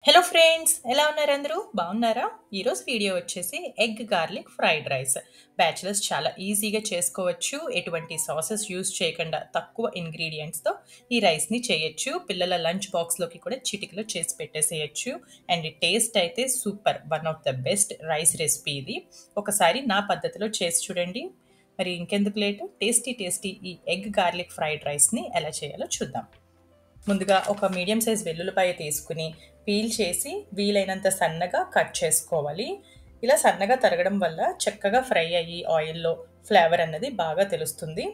Hello friends, ఎలా ఉన్నారు? అందరూ బాగున్నారా? ఈరోజు వీడియో వచ్చేసి egg garlic fried rice. Bachelors చాలా ఈజీగా చేసుకోవచ్చు. ఎటువంటి సాసెస్ యూస్ చేయకుండా తక్కువ ఇంగ్రీడియంట్స్తో ఈ రైస్ని చేయొచ్చు. పిల్లల లంచ్ బాక్స్లోకి కూడా చిటికలో చేసి పెట్టేసేయచ్చు. అండ్ టేస్ట్ అయితే super, one of the best rice recipe ఇది. ఒకసారి నా పద్ధతిలో చేసి చూడండి. మరి ఇంకెందుకు లేటు, టేస్టీ టేస్టీ ఈ ఎగ్ గార్లిక్ ఫ్రైడ్ రైస్ని ఎలా చేయాలో చూద్దాం. ముందుగా ఒక మీడియం సైజ్ వెల్లుల్లిపాయ తీసుకుని పీల్ చేసి వీలైనంత సన్నగా కట్ చేసుకోవాలి. ఇలా సన్నగా తరగడం వల్ల చక్కగా ఫ్రై అయ్యి ఆయిల్లో ఫ్లేవర్ అన్నది బాగా తెలుస్తుంది.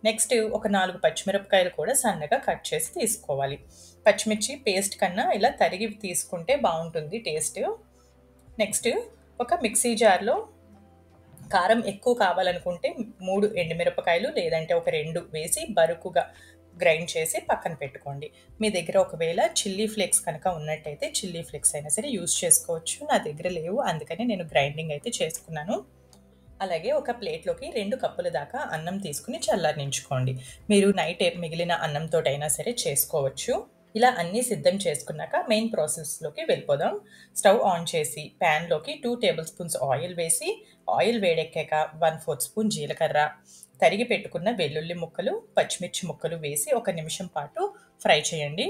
నెక్స్ట్ ఒక 4 పచ్చిమిరపకాయలు కూడా సన్నగా కట్ చేసి తీసుకోవాలి. పచ్చిమిర్చి పేస్ట్ కన్నా ఇలా తరిగి తీసుకుంటే బాగుంటుంది టేస్ట్. నెక్స్ట్ ఒక మిక్సీ జార్లో కారం ఎక్కువ కావాలనుకుంటే 3 ఎండుమిరపకాయలు లేదంటే ఒక 2 వేసి బరుకుగా గ్రైండ్ చేసి పక్కన పెట్టుకోండి. మీ దగ్గర ఒకవేళ చిల్లీ ఫ్లేక్స్ కనుక ఉన్నట్టయితే చిల్లీ ఫ్లేక్స్ అయినా సరే యూస్ చేసుకోవచ్చు. నా దగ్గర లేవు, అందుకని నేను గ్రైండింగ్ అయితే చేసుకున్నాను. అలాగే ఒక ప్లేట్లోకి 2 కప్పుల దాకా అన్నం తీసుకుని చల్లారించుకోండి. మీరు నైట్ మిగిలిన అన్నంతోటైనా సరే చేసుకోవచ్చు. ఇలా అన్నీ సిద్ధం చేసుకున్నాక మెయిన్ ప్రాసెస్లోకి వెళ్ళిపోదాం. స్టవ్ ఆన్ చేసి ప్యాన్లోకి 2 టేబుల్ స్పూన్స్ ఆయిల్ వేసి, ఆయిల్ వేడెక్కాక 1/4 స్పూన్ జీలకర్ర, తరిగి పెట్టుకున్న వెల్లుల్లి ముక్కలు, పచ్చిమిర్చి ముక్కలు వేసి 1 నిమిషం పాటు ఫ్రై చేయండి.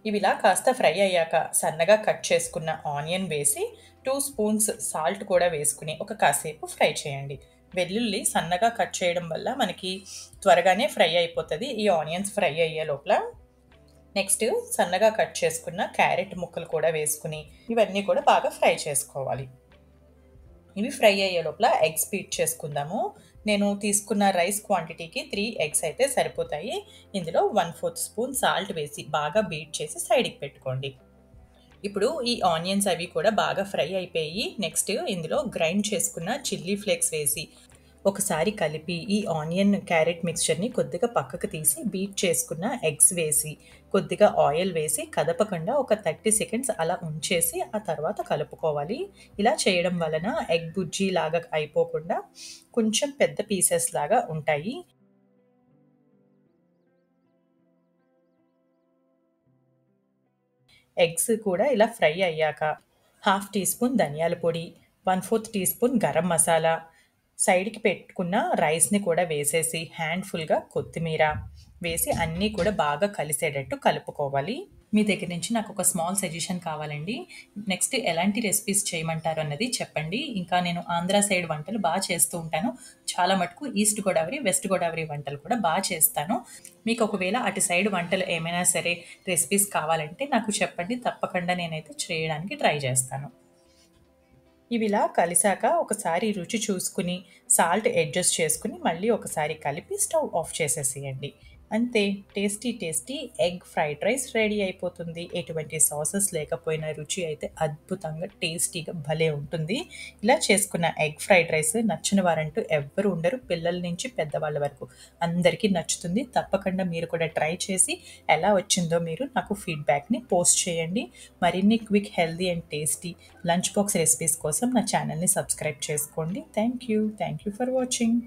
ఇవిలా కాస్త ఫ్రై అయ్యాక సన్నగా కట్ చేసుకున్న ఆనియన్ వేసి 2 స్పూన్స్ సాల్ట్ కూడా వేసుకుని ఒక కాసేపు ఫ్రై చేయండి. వెల్లుల్లి సన్నగా కట్ చేయడం వల్ల మనకి త్వరగానే ఫ్రై అయిపోతుంది ఈ ఆనియన్స్ ఫ్రై అయ్యే లోపల. నెక్స్ట్ సన్నగా కట్ చేసుకున్న క్యారెట్ ముక్కలు కూడా వేసుకుని ఇవన్నీ కూడా బాగా ఫ్రై చేసుకోవాలి. ఇవి ఫ్రై అయ్యే లోపల ఎగ్స్ బీట్ చేసుకుందాము. నేను తీసుకున్న రైస్ క్వాంటిటీకి 3 ఎగ్స్ అయితే సరిపోతాయి. ఇందులో 1/4 స్పూన్ సాల్ట్ వేసి బాగా బీట్ చేసి సైడ్కి పెట్టుకోండి. ఇప్పుడు ఈ ఆనియన్స్ అవి కూడా బాగా ఫ్రై అయిపోయి నెక్స్ట్ ఇందులో గ్రైండ్ చేసుకున్న చిల్లీ ఫ్లేక్స్ వేసి ఒకసారి కలిపి ఈ ఆనియన్ క్యారెట్ మిక్స్చర్ని కొద్దిగా పక్కకు తీసి బీట్ చేసుకున్న ఎగ్స్ వేసి కొద్దిగా ఆయిల్ వేసి కదపకుండా ఒక 30 సెకండ్స్ అలా ఉంచేసి ఆ తర్వాత కలుపుకోవాలి. ఇలా చేయడం వలన ఎగ్ బుజ్జీ లాగా అయిపోకుండా కొంచెం పెద్ద పీసెస్ లాగా ఉంటాయి. ఎగ్స్ కూడా ఇలా ఫ్రై అయ్యాక 1/2 టీ స్పూన్ ధనియాల పొడి, 1/4 టీ స్పూన్ గరం మసాలా, సైడ్కి పెట్టుకున్న రైస్ని కూడా వేసేసి హ్యాండ్ఫుల్గా కొత్తిమీర వేసి అన్నీ కూడా బాగా కలిసేటట్టు కలుపుకోవాలి. మీ దగ్గర నుంచి నాకు ఒక స్మాల్ సజెషన్ కావాలండి. నెక్స్ట్ ఎలాంటి రెసిపీస్ చేయమంటారు అన్నది చెప్పండి. ఇంకా నేను ఆంధ్ర సైడ్ వంటలు బాగా చేస్తూ ఉంటాను. చాలా మటుకు ఈస్ట్ గోదావరి, వెస్ట్ గోదావరి వంటలు కూడా బాగా చేస్తాను. మీకు ఒకవేళ అటు సైడ్ వంటలు ఏమైనా సరే రెసిపీస్ కావాలంటే నాకు చెప్పండి. తప్పకుండా నేనైతే చేయడానికి ట్రై చేస్తాను. ఇవిలా కలిసాక ఒకసారి రుచి చూసుకుని సాల్ట్ అడ్జస్ట్ చేసుకుని మళ్ళీ ఒకసారి కలిపి స్టవ్ ఆఫ్ చేసేసేయండి. అంతే, tasty tasty egg fried rice ready అయిపోతుంది. ఎటువంటి సాసెస్ లేకపోయినా రుచి అయితే అద్భుతంగా టేస్టీగా భలే ఉంటుంది. ఇలా చేసుకున్న ఎగ్ ఫ్రైడ్ రైస్ నచ్చిన వారంటూ ఎవ్వరు ఉండరు. పిల్లల నుంచి పెద్దవాళ్ళ వరకు అందరికీ నచ్చుతుంది. తప్పకుండా మీరు కూడా ట్రై చేసి ఎలా వచ్చిందో మీరు నాకు ఫీడ్బ్యాక్ని పోస్ట్ చేయండి. మరిన్ని quick, healthy and tasty lunch box recipes కోసం నా ఛానల్ని సబ్స్క్రైబ్ చేసుకోండి. Thank you for watching.